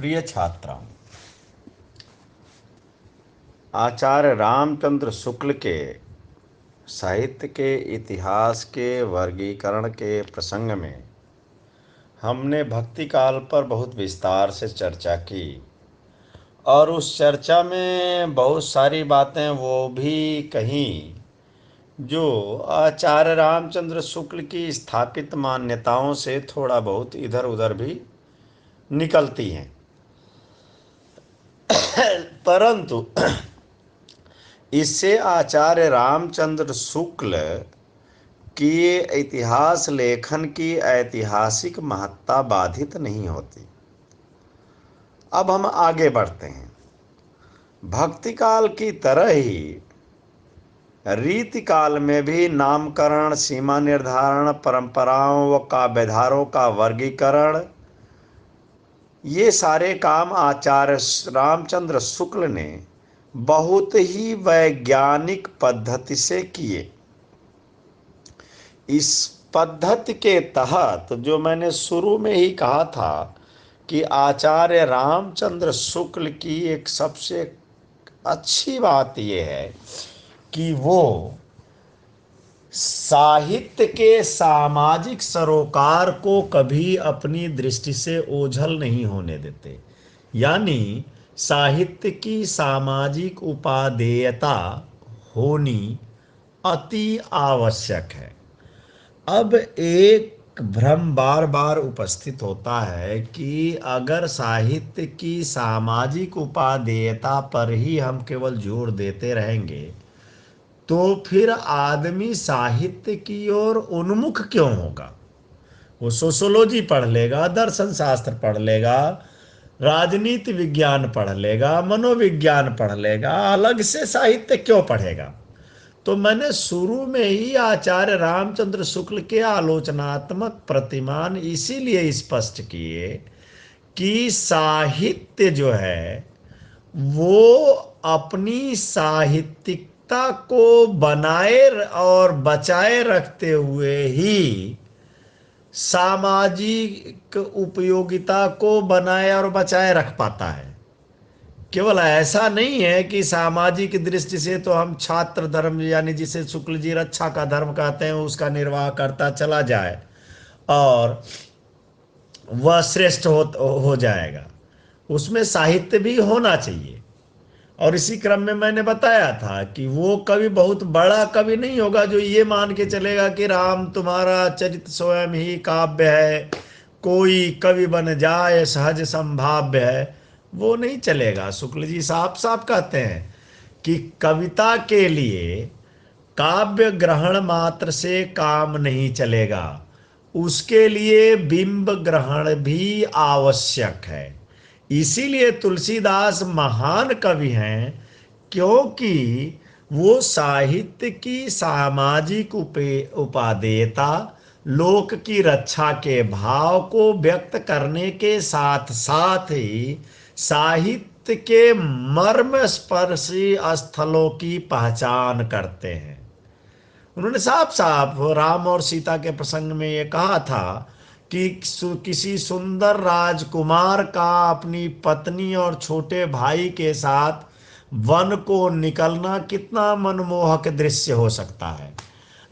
प्रिय छात्रों, आचार्य रामचंद्र शुक्ल के साहित्य के इतिहास के वर्गीकरण के प्रसंग में हमने भक्ति काल पर बहुत विस्तार से चर्चा की और उस चर्चा में बहुत सारी बातें वो भी कहीं जो आचार्य रामचंद्र शुक्ल की स्थापित मान्यताओं से थोड़ा बहुत इधर उधर भी निकलती हैं। परंतु इससे आचार्य रामचंद्र शुक्ल की इतिहास लेखन की ऐतिहासिक महत्ता बाधित नहीं होती। अब हम आगे बढ़ते हैं। भक्ति काल की तरह ही रीति काल में भी नामकरण, सीमा निर्धारण, परंपराओं व काव्यधारों का वर्गीकरण, ये सारे काम आचार्य रामचंद्र शुक्ल ने बहुत ही वैज्ञानिक पद्धति से किए। इस पद्धति के तहत जो मैंने शुरू में ही कहा था कि आचार्य रामचंद्र शुक्ल की एक सबसे अच्छी बात यह है कि वो साहित्य के सामाजिक सरोकार को कभी अपनी दृष्टि से ओझल नहीं होने देते। यानी साहित्य की सामाजिक उपादेयता होनी अति आवश्यक है। अब एक भ्रम बार बार उपस्थित होता है कि अगर साहित्य की सामाजिक उपादेयता पर ही हम केवल जोर देते रहेंगे तो फिर आदमी साहित्य की ओर उन्मुख क्यों होगा? वो सोशियोलॉजी पढ़ लेगा, दर्शन शास्त्र पढ़ लेगा, राजनीति विज्ञान पढ़ लेगा, मनोविज्ञान पढ़ लेगा, अलग से साहित्य क्यों पढ़ेगा? तो मैंने शुरू में ही आचार्य रामचंद्र शुक्ल के आलोचनात्मक प्रतिमान इसीलिए स्पष्ट किए कि साहित्य जो है वो अपनी साहित्यिकता को बनाए और बचाए रखते हुए ही सामाजिक उपयोगिता को बनाए और बचाए रख पाता है। केवल ऐसा नहीं है कि सामाजिक दृष्टि से तो हम छात्र धर्म, यानी जिसे शुक्ल जी रक्षा का धर्म कहते हैं, उसका निर्वाह करता चला जाए और वह श्रेष्ठ हो जाएगा। उसमें साहित्य भी होना चाहिए। और इसी क्रम में मैंने बताया था कि वो कवि बहुत बड़ा कवि नहीं होगा जो ये मान के चलेगा कि राम तुम्हारा चरित्र स्वयं ही काव्य है, कोई कवि बन जाए सहज संभाव्य है, वो नहीं चलेगा। शुक्ल जी साफ साफ कहते हैं कि कविता के लिए काव्य ग्रहण मात्र से काम नहीं चलेगा, उसके लिए बिंब ग्रहण भी आवश्यक है। इसीलिए तुलसीदास महान कवि हैं, क्योंकि वो साहित्य की सामाजिक उपादेयता, लोक की रक्षा के भाव को व्यक्त करने के साथ साथ ही साहित्य के मर्म स्पर्शी स्थलों की पहचान करते हैं। उन्होंने साफ साफ राम और सीता के प्रसंग में ये कहा था कि किसी सुंदर राजकुमार का अपनी पत्नी और छोटे भाई के साथ वन को निकलना कितना मनमोहक दृश्य हो सकता है।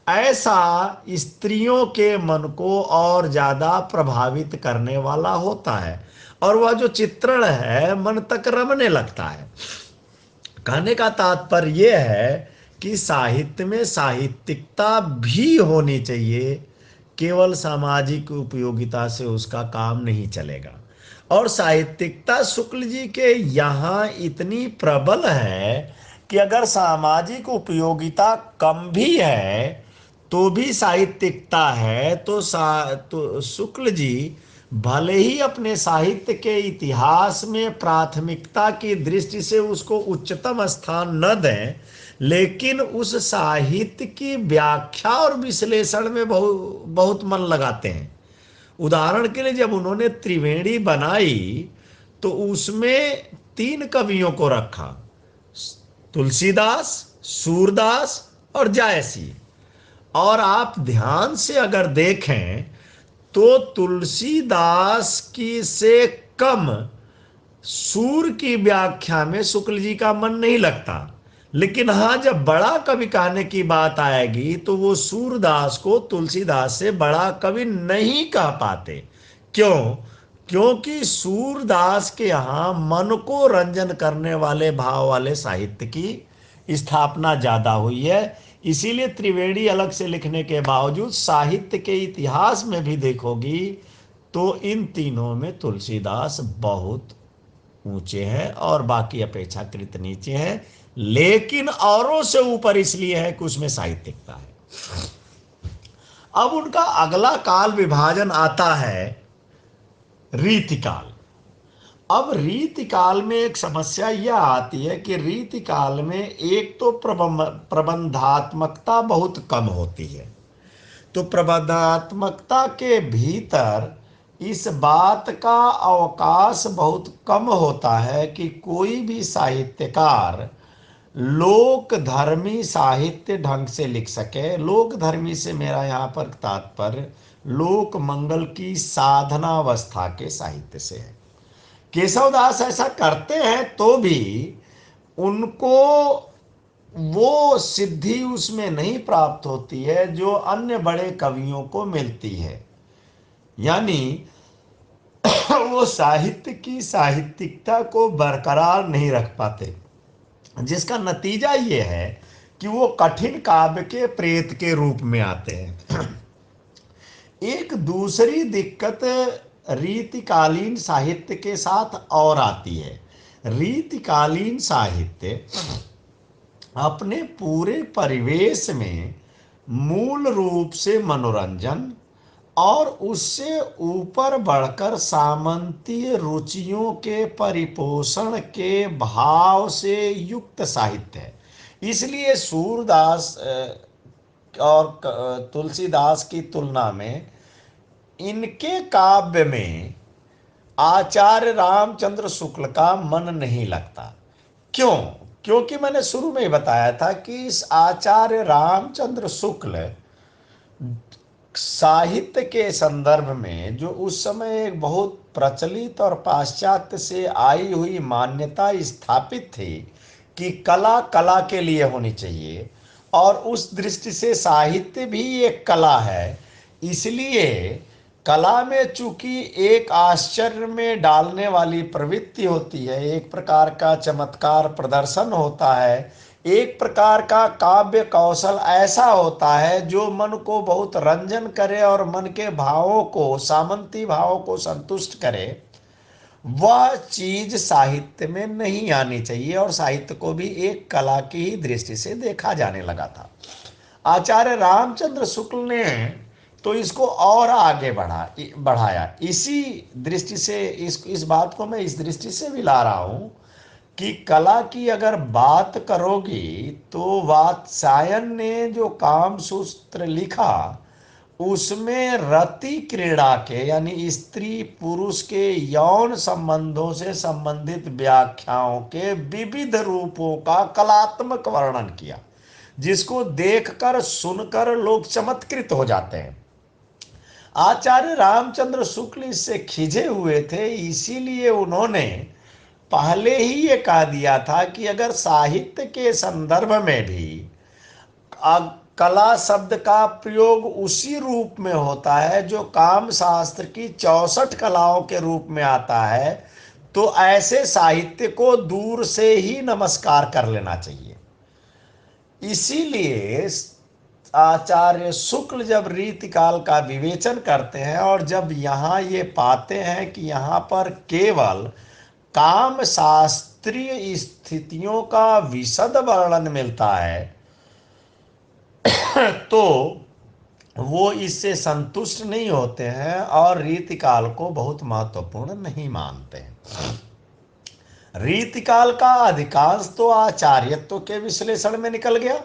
ऐसा स्त्रियों के मन को और ज्यादा प्रभावित करने वाला होता है और वह जो चित्रण है मन तक रमने लगता है। कहने का तात्पर्य यह है कि साहित्य में साहित्यिकता भी होनी चाहिए, केवल सामाजिक उपयोगिता से उसका काम नहीं चलेगा। और साहित्यिकता शुक्ल जी के यहाँ इतनी प्रबल है कि अगर सामाजिक उपयोगिता कम भी है तो भी साहित्यिकता है। तो शुक्ल जी भले ही अपने साहित्य के इतिहास में प्राथमिकता की दृष्टि से उसको उच्चतम स्थान न दें, लेकिन उस साहित्य की व्याख्या और विश्लेषण में बहुत बहुत मन लगाते हैं। उदाहरण के लिए जब उन्होंने त्रिवेणी बनाई तो उसमें 3 कवियों को रखा, तुलसीदास, सूरदास और जायसी। और आप ध्यान से अगर देखें तो तुलसीदास की से कम सूर की व्याख्या में शुक्ल जी का मन नहीं लगता, लेकिन हाँ जब बड़ा कवि कहने की बात आएगी तो वो सूरदास को तुलसीदास से बड़ा कवि नहीं कह पाते। क्यों? क्योंकि सूरदास के यहाँ मन को रंजन करने वाले भाव वाले साहित्य की स्थापना ज्यादा हुई है। इसीलिए त्रिवेणी अलग से लिखने के बावजूद साहित्य के इतिहास में भी देखोगी तो इन तीनों में तुलसीदास बहुत ऊंचे हैं और बाकी अपेक्षाकृत नीचे हैं, लेकिन औरों से ऊपर इसलिए है कि उसमें साहित्यिकता है। अब उनका अगला काल विभाजन आता है रीतिकाल। अब रीतिकाल में एक समस्या यह आती है कि रीतिकाल में एक तो प्रबंधात्मकता बहुत कम होती है। तो प्रबंधात्मकता के भीतर इस बात का अवकाश बहुत कम होता है कि कोई भी साहित्यकार लोक धर्मी साहित्य ढंग से लिख सके। लोक धर्मी से मेरा यहाँ पर तात्पर्य लोक मंगल की साधनावस्था के साहित्य से है। केशवदास ऐसा करते हैं तो भी उनको वो सिद्धि उसमें नहीं प्राप्त होती है जो अन्य बड़े कवियों को मिलती है। यानी वो साहित्य की साहित्यिकता को बरकरार नहीं रख पाते, जिसका नतीजा ये है कि वो कठिन काव्य के प्रेत के रूप में आते हैं। एक दूसरी दिक्कत रीतिकालीन साहित्य के साथ और आती है। रीतिकालीन साहित्य अपने पूरे परिवेश में मूल रूप से मनोरंजन और उससे ऊपर बढ़कर सामंतीय रुचियों के परिपोषण के भाव से युक्त साहित्य है। इसलिए सूरदास और तुलसीदास की तुलना में इनके काव्य में आचार्य रामचंद्र शुक्ल का मन नहीं लगता। क्यों? क्योंकि मैंने शुरू में ही बताया था कि इस आचार्य रामचंद्र शुक्ल साहित्य के संदर्भ में जो उस समय एक बहुत प्रचलित और पाश्चात्य से आई हुई मान्यता स्थापित थी कि कला कला के लिए होनी चाहिए और उस दृष्टि से साहित्य भी एक कला है। इसलिए कला में चूंकि एक आश्चर्य में डालने वाली प्रवृत्ति होती है, एक प्रकार का चमत्कार प्रदर्शन होता है, एक प्रकार का काव्य कौशल ऐसा होता है जो मन को बहुत रंजन करे और मन के भावों को सामंती भावों को संतुष्ट करे, वह चीज साहित्य में नहीं आनी चाहिए और साहित्य को भी एक कला की ही दृष्टि से देखा जाने लगा था। आचार्य रामचंद्र शुक्ल ने तो इसको और आगे बढ़ाया। इसी दृष्टि से इस बात को मैं इस दृष्टि से भी ला रहा हूं कि कला की अगर बात करोगी तो वात्सायन ने जो कामसूत्र लिखा उसमें रति क्रीड़ा के यानी स्त्री पुरुष के यौन संबंधों से संबंधित व्याख्याओं के विविध रूपों का कलात्मक वर्णन किया, जिसको देखकर सुनकर लोग चमत्कृत हो जाते हैं। आचार्य रामचंद्र शुक्ल इससे खिंचे हुए थे, इसीलिए उन्होंने पहले ही ये कह दिया था कि अगर साहित्य के संदर्भ में भी कला शब्द का प्रयोग उसी रूप में होता है जो काम शास्त्र की 64 कलाओं के रूप में आता है, तो ऐसे साहित्य को दूर से ही नमस्कार कर लेना चाहिए। इसीलिए आचार्य शुक्ल जब रीतिकाल का विवेचन करते हैं और जब यहाँ ये पाते हैं कि यहाँ पर केवल काम शास्त्रीय स्थितियों का विशद वर्णन मिलता है तो वो इससे संतुष्ट नहीं होते हैं और रीतिकाल को बहुत महत्वपूर्ण नहीं मानते हैं। रीतिकाल का अधिकांश तो आचार्यत्व के विश्लेषण में निकल गया,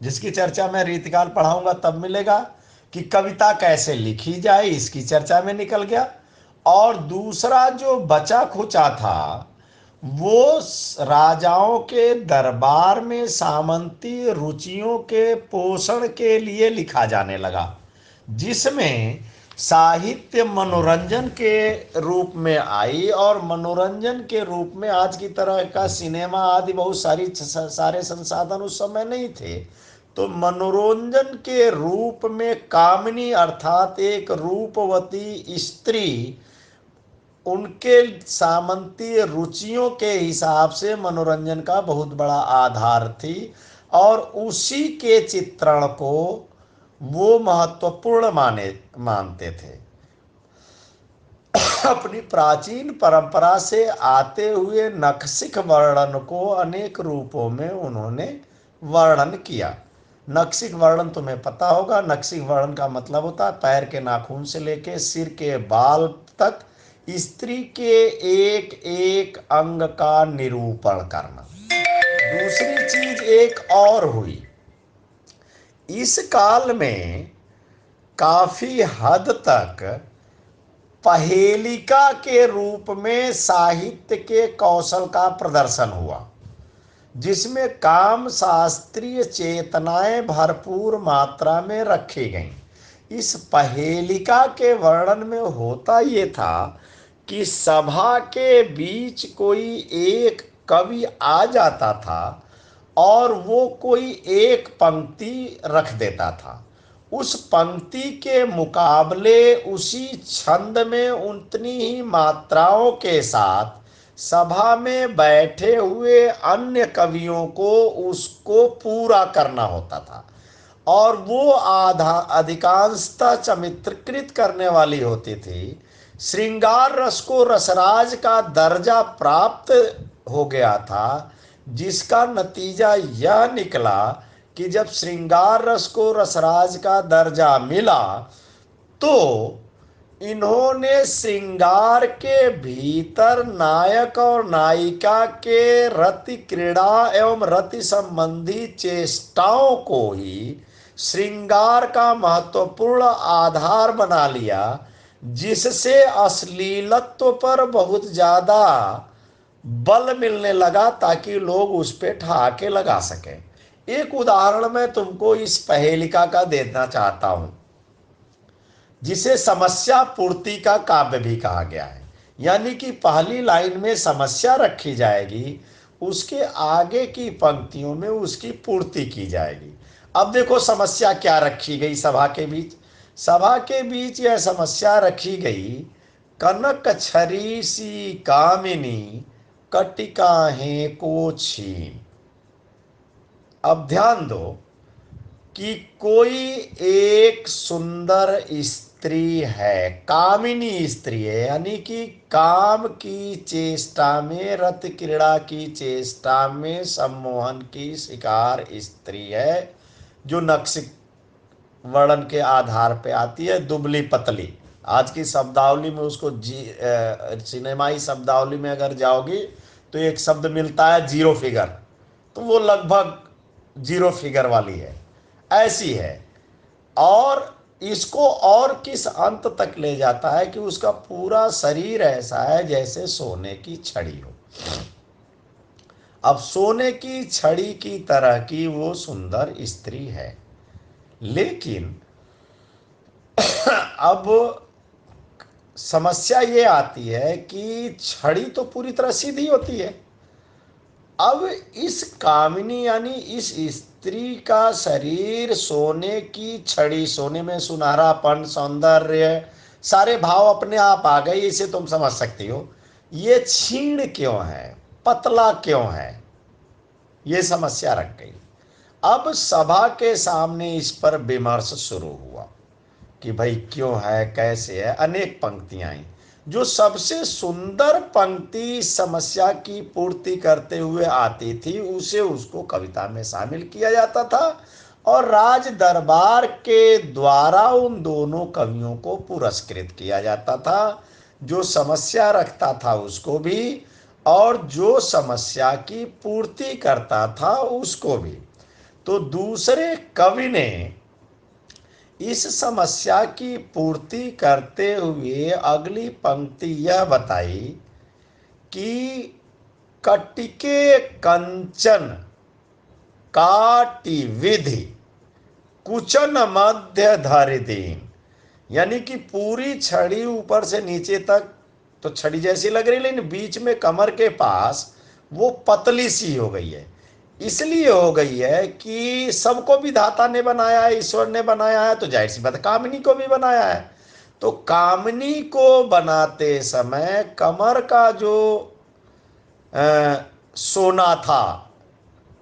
जिसकी चर्चा मैं रीतिकाल पढ़ाऊंगा तब मिलेगा, कि कविता कैसे लिखी जाए इसकी चर्चा में निकल गया। और दूसरा जो बचा खुचा था वो राजाओं के दरबार में सामंती रुचियों के पोषण के लिए लिखा जाने लगा, जिसमें साहित्य मनोरंजन के रूप में आई, और मनोरंजन के रूप में आज की तरह का सिनेमा आदि बहुत सारे संसाधन उस समय नहीं थे। तो मनोरंजन के रूप में कामिनी अर्थात एक रूपवती स्त्री उनके सामंतीय रुचियों के हिसाब से मनोरंजन का बहुत बड़ा आधार थी, और उसी के चित्रण को वो महत्वपूर्ण मानते थे। अपनी प्राचीन परंपरा से आते हुए नखशिख वर्णन को अनेक रूपों में उन्होंने वर्णन किया। नखशिख वर्णन तुम्हें पता होगा। नखशिख वर्णन का मतलब होता है पैर के नाखून से लेके सिर के बाल तक स्त्री के एक एक अंग का निरूपण करना। दूसरी चीज एक और हुई, इस काल में काफी हद तक पहेलिका के रूप में साहित्य के कौशल का प्रदर्शन हुआ, जिसमें काम शास्त्रीय चेतनाएं भरपूर मात्रा में रखी गईं। इस पहेलिका के वर्णन में होता ये था कि सभा के बीच कोई एक कवि आ जाता था और वो कोई एक पंक्ति रख देता था। उस पंक्ति के मुकाबले उसी छंद में उतनी ही मात्राओं के साथ सभा में बैठे हुए अन्य कवियों को उसको पूरा करना होता था, और वो आधा अधिकांशतः चरित्रकृत करने वाली होती थी। श्रृंगार रस को रसराज का दर्जा प्राप्त हो गया था, जिसका नतीजा यह निकला कि जब श्रृंगार रस को रसराज का दर्जा मिला तो इन्होंने श्रृंगार के भीतर नायक और नायिका के रति क्रीड़ा एवं रति संबंधी चेष्टाओं को ही श्रृंगार का महत्वपूर्ण आधार बना लिया, जिससे अश्लीलत्व पर बहुत ज्यादा बल मिलने लगा ताकि लोग उस पे ठहाके लगा सके। एक उदाहरण मैं तुमको इस पहेलिका का देना चाहता हूं, जिसे समस्या पूर्ति का काव्य भी कहा गया है। यानी कि पहली लाइन में समस्या रखी जाएगी, उसके आगे की पंक्तियों में उसकी पूर्ति की जाएगी। अब देखो समस्या क्या रखी गई सभा के बीच। सभा के बीच यह समस्या रखी गई, कनक छरी सी कामिनी कटिकाहें को छीन। अब ध्यान दो कि कोई एक सुंदर स्त्री है, कामिनी स्त्री है, यानी कि काम की चेष्टा में, रत क्रीड़ा की चेष्टा में सम्मोहन की शिकार स्त्री है, जो नक्शिक वर्णन के आधार पे आती है, दुबली पतली। आज की शब्दावली में उसको सिनेमाई शब्दावली में अगर जाओगी तो एक शब्द मिलता है जीरो फिगर, तो वो लगभग जीरो फिगर वाली है, ऐसी है। और इसको और किस अंत तक ले जाता है कि उसका पूरा शरीर ऐसा है जैसे सोने की छड़ी हो। अब सोने की छड़ी की तरह की वो सुंदर स्त्री है, लेकिन अब समस्या ये आती है कि छड़ी तो पूरी तरह सीधी होती है। अब इस कामिनी यानी इस स्त्री का शरीर सोने की छड़ी, सोने में सुनहरापन, सौंदर्य, सारे भाव अपने आप आ गए, इसे तुम समझ सकती हो। ये क्षीण क्यों है, पतला क्यों है, ये समस्या रख गई। अब सभा के सामने इस पर विमर्श शुरू हुआ कि भाई क्यों है, कैसे है। अनेक पंक्तियां आई। जो सबसे सुंदर पंक्ति समस्या की पूर्ति करते हुए आती थी उसे उसको कविता में शामिल किया जाता था, और राज दरबार के द्वारा उन दोनों कवियों को पुरस्कृत किया जाता था, जो समस्या रखता था उसको भी और जो समस्या की पूर्ति करता था उसको भी। तो दूसरे कवि ने इस समस्या की पूर्ति करते हुए अगली पंक्ति यह बताई कि कटिके कंचन काटि विधि कुचन मध्य धरि दीन। यानी कि पूरी छड़ी ऊपर से नीचे तक तो छड़ी जैसी लग रही, लेकिन बीच में कमर के पास वो पतली सी हो गई है। इसलिए हो गई है कि सबको विधाता ने बनाया है, ईश्वर ने बनाया है, तो जाहिर सी बात है कामिनी को भी बनाया है। तो कामिनी को बनाते समय कमर का जो सोना था,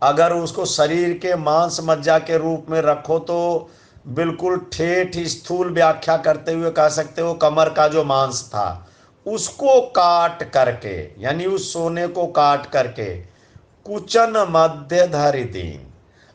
अगर उसको शरीर के मांस मज्जा के रूप में रखो तो बिल्कुल ठेठ स्थूल व्याख्या करते हुए कह सकते हो कमर का जो मांस था उसको काट करके, यानी उस सोने को काट करके कुचन मध्य धरि दीन।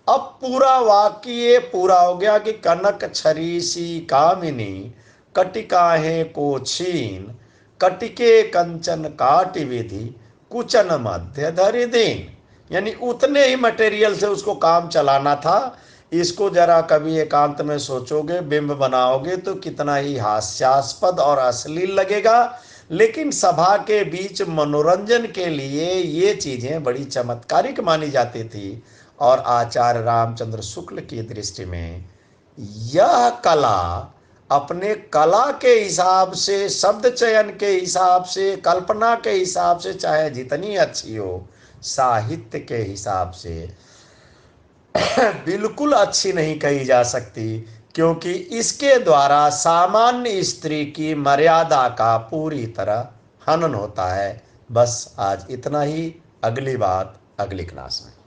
अब पूरा वाक्य ये पूरा हो गया कि कनक छरीसी कामिनी कटिकाहे को छीन, कटिके कंचन काट विधि कुचन मध्य धरि दीन। यानी उतने ही मटेरियल से उसको काम चलाना था। इसको जरा कभी एकांत में सोचोगे, बिंब बनाओगे तो कितना ही हास्यास्पद और अश्लील लगेगा, लेकिन सभा के बीच मनोरंजन के लिए ये चीजें बड़ी चमत्कारिक मानी जाती थी। और आचार्य रामचंद्र शुक्ल की दृष्टि में यह कला अपने कला के हिसाब से, शब्द चयन के हिसाब से, कल्पना के हिसाब से चाहे जितनी अच्छी हो, साहित्य के हिसाब से बिल्कुल अच्छी नहीं कही जा सकती, क्योंकि इसके द्वारा सामान्य स्त्री की मर्यादा का पूरी तरह हनन होता है। बस आज इतना ही। अगली बात अगली क्लास में।